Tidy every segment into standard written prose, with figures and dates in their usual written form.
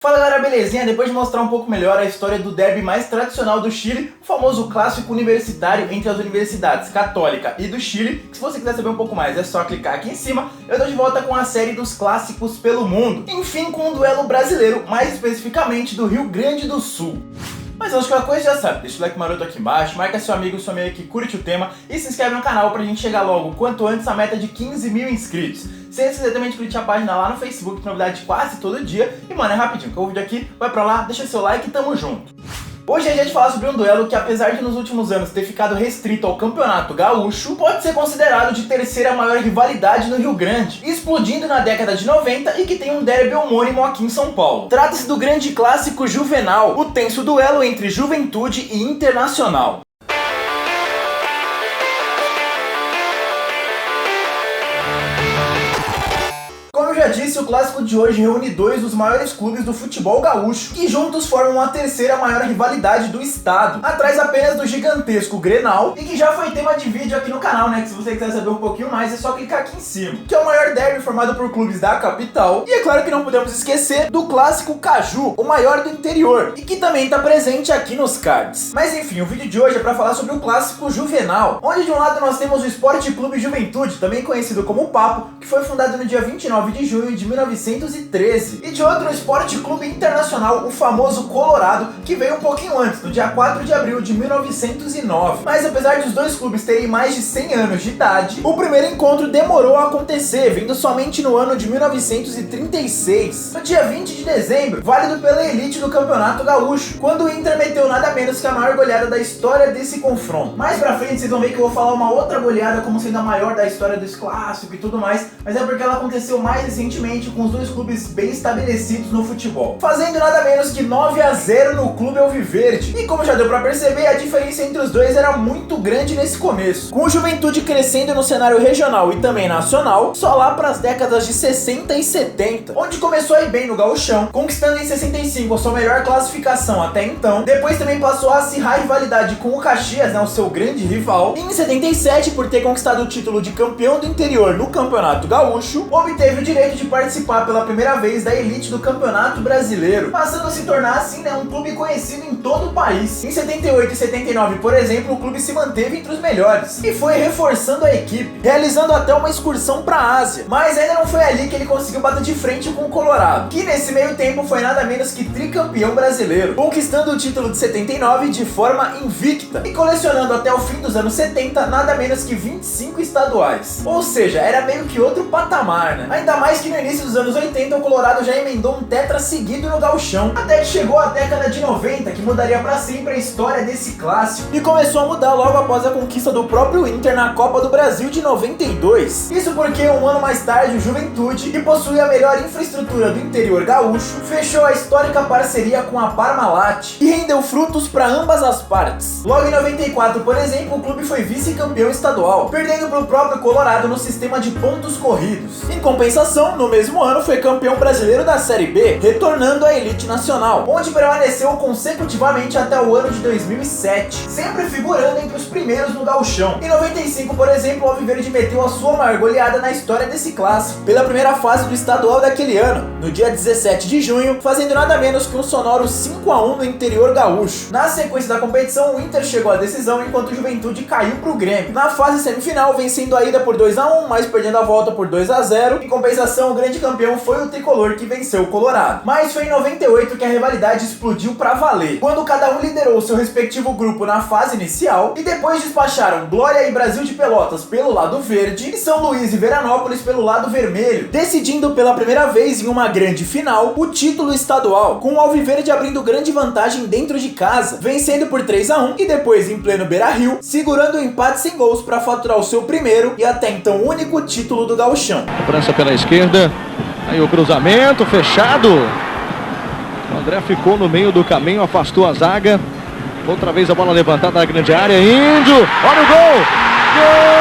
Fala galera, belezinha? Depois de mostrar um pouco melhor a história do derby mais tradicional do Chile, o famoso clássico universitário entre as universidades Católica e do Chile, que se você quiser saber um pouco mais é só clicar aqui em cima, eu tô de volta com a série dos clássicos pelo mundo, enfim com um duelo brasileiro, mais especificamente do Rio Grande do Sul. Mas antes de qualquer coisa, já sabe, deixa o like maroto aqui embaixo, marca seu amigo, sua amiga que curte o tema e se inscreve no canal pra gente chegar logo, quanto antes, a meta de 15 mil inscritos. Sem esquecer também de curtir a página lá no Facebook, tem novidade quase todo dia. E mano, é rapidinho, que o vídeo aqui, vai pra lá, deixa seu like e tamo junto. Hoje é dia de falar sobre um duelo que, apesar de nos últimos anos ter ficado restrito ao Campeonato Gaúcho, pode ser considerado de terceira maior rivalidade no Rio Grande, explodindo na década de 90 e que tem um derby homônimo aqui em São Paulo. Trata-se do grande clássico Juvenal, o tenso duelo entre Juventude e Internacional. Como eu já disse, o clássico de hoje reúne dois dos maiores clubes do futebol gaúcho, que juntos formam a terceira maior rivalidade do estado, atrás apenas do gigantesco Grenal, e que já foi tema de vídeo aqui no canal, né, que se você quiser saber um pouquinho mais é só clicar aqui em cima, que é o maior derby formado por clubes da capital, e é claro que não podemos esquecer do clássico Caju, o maior do interior, e que também está presente aqui nos cards. Mas enfim, o vídeo de hoje é para falar sobre o clássico Juvenal, onde de um lado nós temos o Esporte Clube Juventude, também conhecido como Papo, que foi fundado no dia 29 de junho de 1913, e de outro o Esporte Clube Internacional, o famoso Colorado, que veio um pouquinho antes, no dia 4 de abril de 1909. Mas apesar dos dois clubes terem mais de 100 anos de idade, o primeiro encontro demorou a acontecer, vindo somente no ano de 1936, no dia 20 de dezembro, válido pela elite do Campeonato Gaúcho, quando o Inter meteu nada menos que a maior goleada da história desse confronto. Mais pra frente vocês vão ver que eu vou falar uma outra goleada como sendo a maior da história desse clássico e tudo mais, mas é porque ela aconteceu mais recentemente com os dois clubes bem estabelecidos no futebol, fazendo nada menos que 9-0 no Clube Alviverde. E como já deu pra perceber, a diferença entre os dois era muito grande nesse começo, com o Juventude crescendo no cenário regional e também nacional, só lá pras décadas de 60 e 70, onde começou a ir bem no gauchão, conquistando em 65 a sua melhor classificação até então, depois também passou a acirrar a rivalidade com o Caxias, né, o seu grande rival, e em 77, por ter conquistado o título de campeão do interior no Campeonato Gaúcho, obteve o direito de participar pela primeira vez da elite do Campeonato Brasileiro, passando a se tornar assim, né, um clube conhecido em todo o país. Em 78 e 79, por exemplo, o clube se manteve entre os melhores e foi reforçando a equipe, realizando até uma excursão para a Ásia, mas ainda não foi ali que ele conseguiu bater de frente com o Colorado, que nesse meio tempo foi nada menos que tricampeão brasileiro, conquistando o título de 79 de forma invicta e colecionando até o fim dos anos 70 nada menos que 25 estaduais, ou seja, era meio que outro patamar, né? Ainda mais que no início dos anos 80 o Colorado já emendou um tetra seguido no gauchão, até que chegou a década de 90, que mudaria para sempre a história desse clássico, e começou a mudar logo após a conquista do próprio Inter na Copa do Brasil de 92. Isso porque um ano mais tarde o Juventude, que possui a melhor infraestrutura do interior gaúcho, fechou a histórica parceria com a Parmalat, e rendeu frutos para ambas as partes. Logo em 94, por exemplo, o clube foi vice-campeão estadual, perdendo para o próprio Colorado no sistema de pontos corridos. Em compensação, no mesmo ano foi campeão brasileiro da Série B, retornando à elite nacional, onde permaneceu consecutivamente até o ano de 2007, sempre figurando entre os primeiros no gauchão. Em 95, por exemplo, o Alviverde meteu a sua maior goleada na história desse clássico, pela primeira fase do estadual daquele ano, no dia 17 de junho, fazendo nada menos que um sonoro 5-1 no interior gaúcho. Na sequência da competição, o Inter chegou à decisão, enquanto o Juventude caiu pro Grêmio. Na fase semifinal, vencendo a ida por 2-1, mas perdendo a volta por 2-0. Em compensação, o grande campeão foi o tricolor, que venceu o Colorado. Mas foi em 98 que a rivalidade explodiu pra valer, quando cada um liderou seu respectivo grupo na fase inicial, e depois despacharam Glória e Brasil de Pelotas pelo lado verde, e São Luís e Veranópolis pelo lado vermelho, decidindo pela primeira vez em uma grande final o título estadual, com o Alviverde abrindo grande vantagem dentro de casa, vencendo por 3-1 e depois em pleno Beira-Rio, segurando o empate sem gols para faturar o seu primeiro e até então único título do gauchão. Cobrança pela esquerda, aí o cruzamento fechado, o André ficou no meio do caminho, afastou a zaga, outra vez a bola levantada na grande área, Índio, olha o gol! Gol!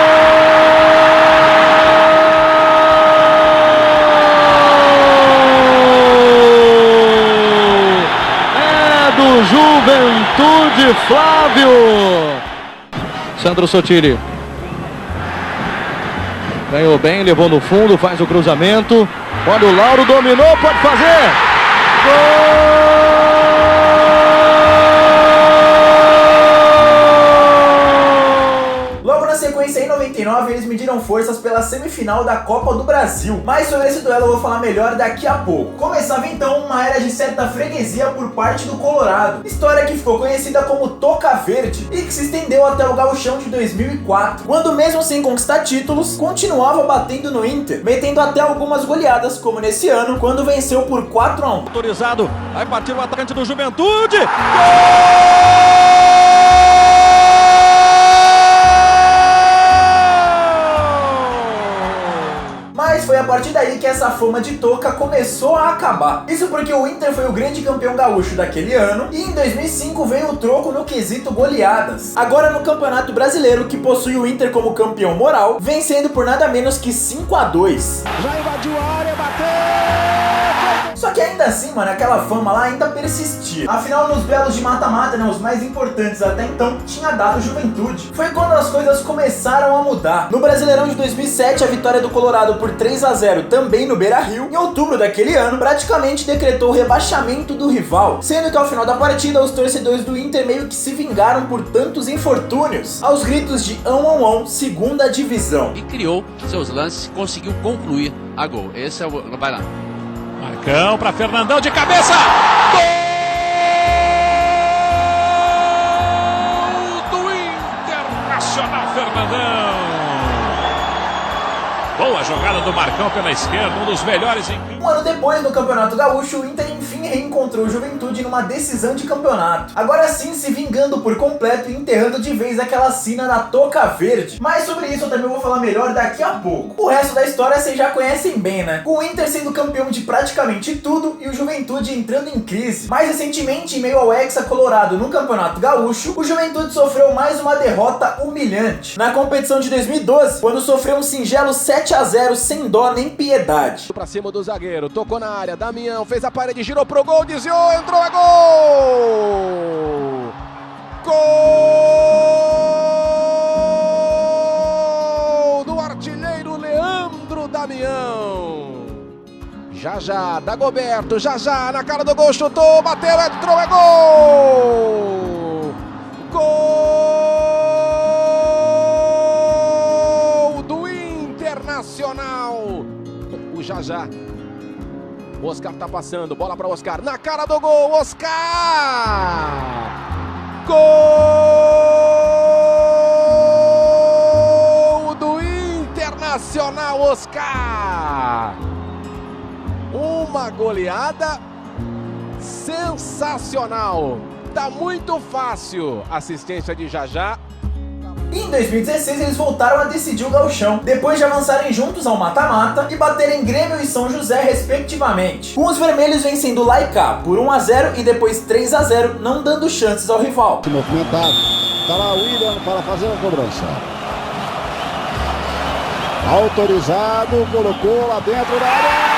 É do Juventude, Flávio! Sandro Sotiri ganhou bem, levou no fundo, faz o cruzamento. Olha o Lauro, dominou, pode fazer! Em 99 eles mediram forças pela semifinal da Copa do Brasil, mas sobre esse duelo eu vou falar melhor daqui a pouco. Começava então uma era de certa freguesia por parte do Colorado, história que ficou conhecida como Toca Verde e que se estendeu até o Gauchão de 2004, quando mesmo sem conquistar títulos, continuava batendo no Inter, metendo até algumas goleadas, como nesse ano, quando venceu por 4-1. Autorizado, vai partir o atacante do Juventude, gol! Foi a partir daí que essa fama de Toca começou a acabar. Isso porque o Inter foi o grande campeão gaúcho daquele ano e em 2005 veio o troco no quesito goleadas. Agora no Campeonato Brasileiro, que possui o Inter como campeão moral, vencendo por nada menos que 5-2. Já invadiu a área, bateu! Só que ainda assim, mano, aquela fama lá ainda persistia. Afinal, nos duelos de mata-mata, né, os mais importantes até então, tinha dado Juventude. Foi quando as coisas começaram a mudar. No Brasileirão de 2007, a vitória do Colorado por 3-0 também no Beira-Rio, em outubro daquele ano, praticamente decretou o rebaixamento do rival, sendo que ao final da partida os torcedores do Inter meio que se vingaram por tantos infortúnios, aos gritos de ão, segunda divisão. E criou seus lances, conseguiu concluir a gol. Esse é o... vai lá. Marcão para Fernandão de cabeça! Gol do Internacional, Fernandão! Boa jogada do Marcão pela esquerda, um dos melhores em... Um ano depois, no Campeonato Gaúcho, o Inter enfim reencontrou o Juventude numa decisão de campeonato. Agora sim se vingando por completo e enterrando de vez aquela sina da Toca Verde. Mas sobre isso eu também vou falar melhor daqui a pouco. O resto da história vocês já conhecem bem, né? Com o Inter sendo campeão de praticamente tudo e o Juventude entrando em crise. Mais recentemente, em meio ao Hexa Colorado no Campeonato Gaúcho, o Juventude sofreu mais uma derrota humilhante. Na competição de 2012, quando sofreu um singelo 7-0 sem dó nem piedade. Pra cima do zagueiro, tocou na área, Damião fez a parede, girou pro gol, desviou, entrou, é gol! Gol do artilheiro Leandro Damião. Já, Dagoberto, já, na cara do gol, chutou, bateu, entrou, é gol! Gol do Internacional. O Já. O Oscar tá passando, bola para Oscar, na cara do gol, Oscar! Gol do Internacional, Oscar! Uma goleada sensacional, tá muito fácil, assistência de Já. E em 2016 eles voltaram a decidir o Gauchão, depois de avançarem juntos ao mata-mata e baterem Grêmio e São José respectivamente, com os vermelhos vencendo o Laica por 1-0 e depois 3-0, não dando chances ao rival. Movimentado, tá lá o William para fazer a cobrança. Autorizado, colocou lá dentro da área.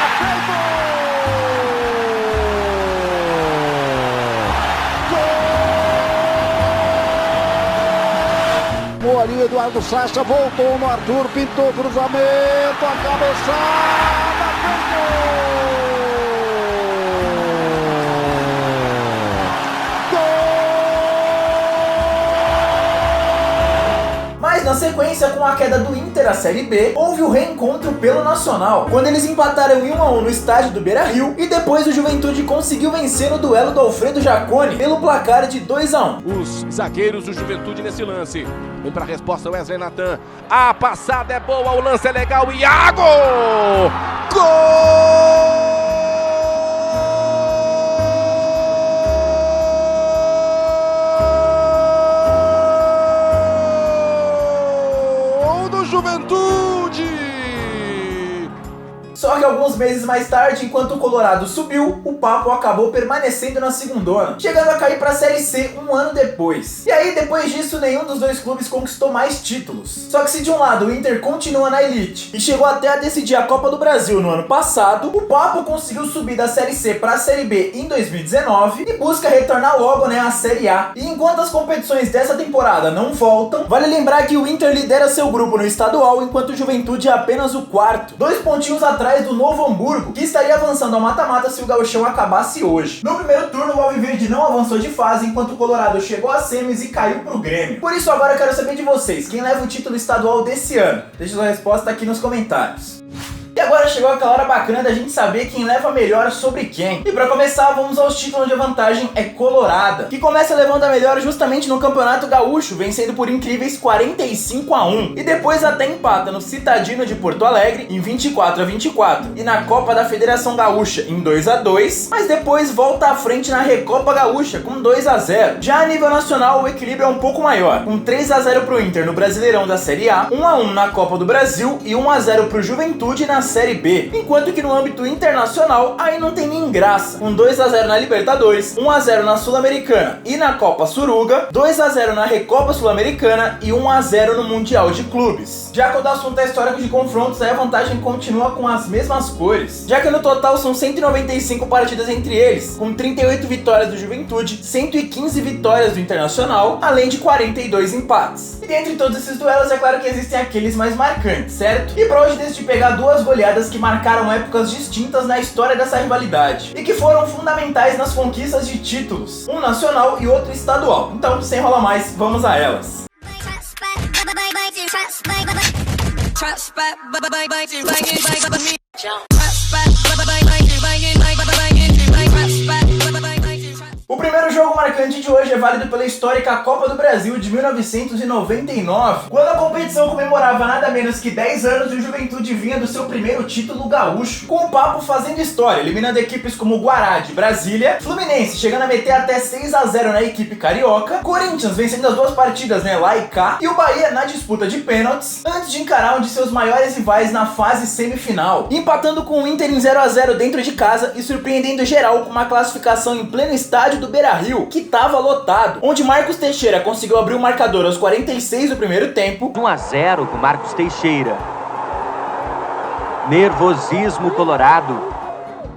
Ali o Eduardo Sacha voltou no Arthur, pintou o cruzamento, a cabeçada, gol! Mas na sequência, com a queda do Inter à Série B, houve o reencontro pelo Nacional, quando eles empataram em 1-1 no estádio do Beira-Rio e depois o Juventude conseguiu vencer no duelo do Alfredo Jaconi pelo placar de 2-1. Os zagueiros do Juventude nesse lance. Vem para a resposta Wesley Natan. A passada é boa, o lance é legal. Iago! Gol! Do Juventude! Só que alguns meses mais tarde, enquanto o Colorado subiu, o Papo acabou permanecendo na segundona, chegando a cair para a Série C um ano depois. E aí, depois disso, nenhum dos dois clubes conquistou mais títulos. Só que se de um lado o Inter continua na elite e chegou até a decidir a Copa do Brasil no ano passado, o Papo conseguiu subir da Série C para a Série B em 2019 e busca retornar logo, né, à Série A. E enquanto as competições dessa temporada não voltam, vale lembrar que o Inter lidera seu grupo no estadual, enquanto o Juventude é apenas o quarto, 2 pontinhos atrás do do Novo Hamburgo, que estaria avançando ao mata-mata se o Gauchão acabasse hoje. No primeiro turno, o Alviverde não avançou de fase, enquanto o Colorado chegou a semis e caiu pro Grêmio. Por isso agora eu quero saber de vocês, quem leva o título estadual desse ano? Deixe sua resposta aqui nos comentários. E agora chegou aquela hora bacana da gente saber quem leva melhor sobre quem. E pra começar, vamos aos títulos onde a vantagem é colorada, que começa levando a melhor justamente no Campeonato Gaúcho, vencendo por incríveis 45-1. E depois até empata no Citadino de Porto Alegre em 24-24. E na Copa da Federação Gaúcha em 2-2, mas depois volta à frente na Recopa Gaúcha com 2-0. Já a nível nacional, o equilíbrio é um pouco maior, com 3-0 pro Inter no Brasileirão da Série A, 1-1 na Copa do Brasil e 1-0 pro Juventude na Série B, enquanto que no âmbito internacional aí não tem nem graça, com 2-0 na Libertadores, 1-0 na Sul-Americana e na Copa Suruga, 2-0 na Recopa Sul-Americana e 1-0 no Mundial de Clubes. Já quando o assunto é histórico de confrontos, aí a vantagem continua com as mesmas cores, já que no total são 195 partidas entre eles, com 38 vitórias do Juventude, 115 vitórias do Internacional, além de 42 empates. E dentre todos esses duelos, é claro que existem aqueles mais marcantes, certo? E pra hoje decidi pegar duas goleadas que marcaram épocas distintas na história dessa rivalidade e que foram fundamentais nas conquistas de títulos, um nacional e outro estadual. Então, sem enrolar mais, vamos a elas. O primeiro jogo marcante de hoje é válido pela histórica Copa do Brasil de 1999, quando a competição comemorava nada menos que 10 anos e o Juventude vinha do seu primeiro título gaúcho, com o Papo fazendo história, eliminando equipes como Guará de Brasília, Fluminense chegando a meter até 6-0 na equipe carioca, Corinthians vencendo as duas partidas, lá e cá, e o Bahia na disputa de pênaltis, antes de encarar um de seus maiores rivais na fase semifinal, empatando com o Inter em 0-0 dentro de casa e surpreendendo geral com uma classificação em pleno estádio do Beira-Rio, que tava lotado, onde Marcos Teixeira conseguiu abrir o marcador aos 46 do primeiro tempo. 1-0 com Marcos Teixeira. Nervosismo colorado.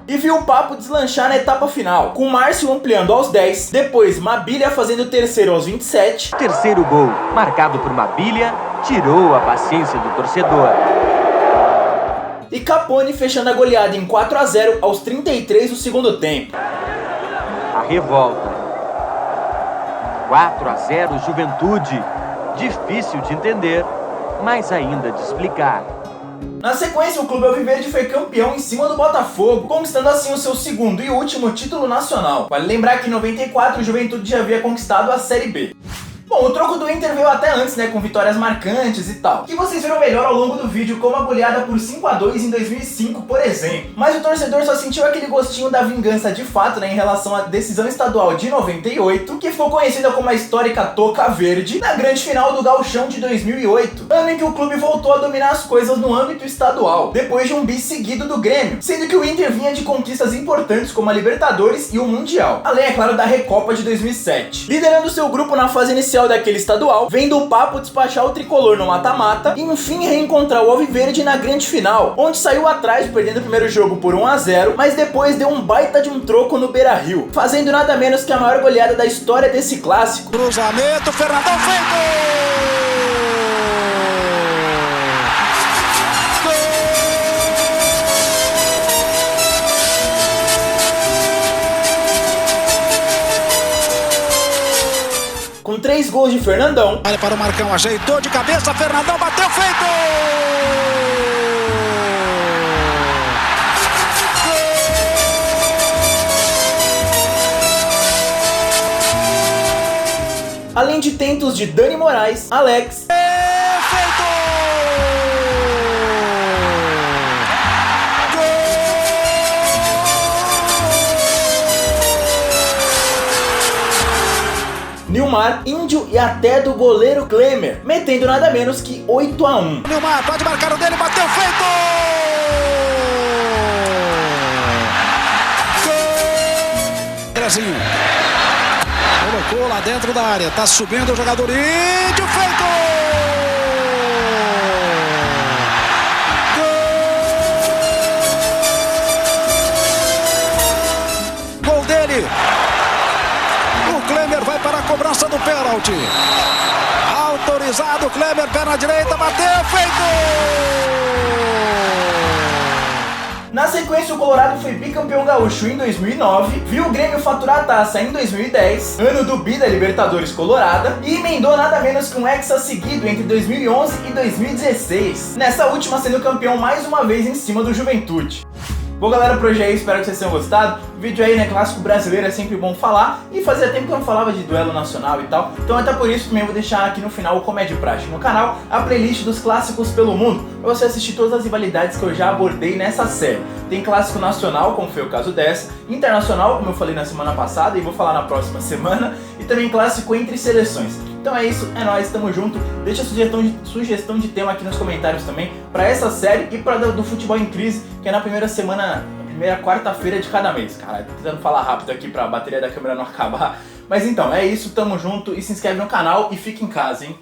E viu o Papo deslanchar na etapa final, com Márcio ampliando aos 10, depois Mabilha fazendo o terceiro aos 27. Terceiro gol, marcado por Mabilha, tirou a paciência do torcedor. E Capone fechando a goleada em 4-0 aos 33 do segundo tempo. A revolta. 4-0 Juventude. Difícil de entender, mas ainda de explicar. Na sequência, o Clube Alviverde foi campeão em cima do Botafogo, conquistando assim o seu segundo e último título nacional. Vale lembrar que em 94 o Juventude já havia conquistado a Série B. Bom, o troco do Inter veio até antes, com vitórias marcantes e tal, que vocês viram melhor ao longo do vídeo, como a goleada por 5-2 em 2005, por exemplo. Mas o torcedor só sentiu aquele gostinho da vingança de fato, em relação à decisão estadual de 98, que ficou conhecida como a histórica Toca Verde, na grande final do Gauchão de 2008, ano em que o clube voltou a dominar as coisas no âmbito estadual, depois de um bis seguido do Grêmio, sendo que o Inter vinha de conquistas importantes como a Libertadores e o Mundial, além, é claro, da Recopa de 2007. Liderando seu grupo na fase inicial daquele estadual, vendo o Papo despachar o tricolor no mata-mata e enfim reencontrar o Alviverde na grande final, onde saiu atrás perdendo o primeiro jogo por 1-0, mas depois deu um baita de um troco no Beira-Rio, fazendo nada menos que a maior goleada da história desse clássico. Cruzamento, Fernandão feito! Com 3 gols de Fernandão. Olha para o Marcão, ajeitou de cabeça, Fernandão bateu, feito! Além de tentos de Dani Moraes, Alex. Feito! Nilmar, Índio e até do goleiro Klemer, metendo nada menos que 8-1. Nilmar pode marcar o dele, bateu, feito! Brasil. Colocou lá dentro da área, tá subindo o jogador Índio, feito! Gol dele! O Klemer vai para a cobrança do pênalti. Autorizado, Klemer, perna direita, bateu, feito! Na sequência, o Colorado foi bicampeão gaúcho em 2009, viu o Grêmio faturar a taça em 2010, ano do bi da Libertadores Colorada, e emendou nada menos que um hexa seguido entre 2011 e 2016, nessa última sendo campeão mais uma vez em cima do Juventude. Bom, galera, por hoje é isso, espero que vocês tenham gostado. O vídeo aí, né, clássico brasileiro, é sempre bom falar, e fazia tempo que eu não falava de duelo nacional e tal, então até por isso também vou deixar aqui no final o Comédia Prática no canal, a playlist dos clássicos pelo mundo, pra você assistir todas as rivalidades que eu já abordei nessa série. Tem clássico nacional, como foi o caso dessa, internacional, como eu falei na semana passada e vou falar na próxima semana, e também clássico entre seleções. Então é isso, é nóis, tamo junto. Deixa a sugestão de tema aqui nos comentários também pra essa série e pra do Futebol em Crise, que é na primeira quarta-feira de cada mês. Caralho, tô tentando falar rápido aqui pra bateria da câmera não acabar. Mas então, é isso, tamo junto e se inscreve no canal e fica em casa, hein?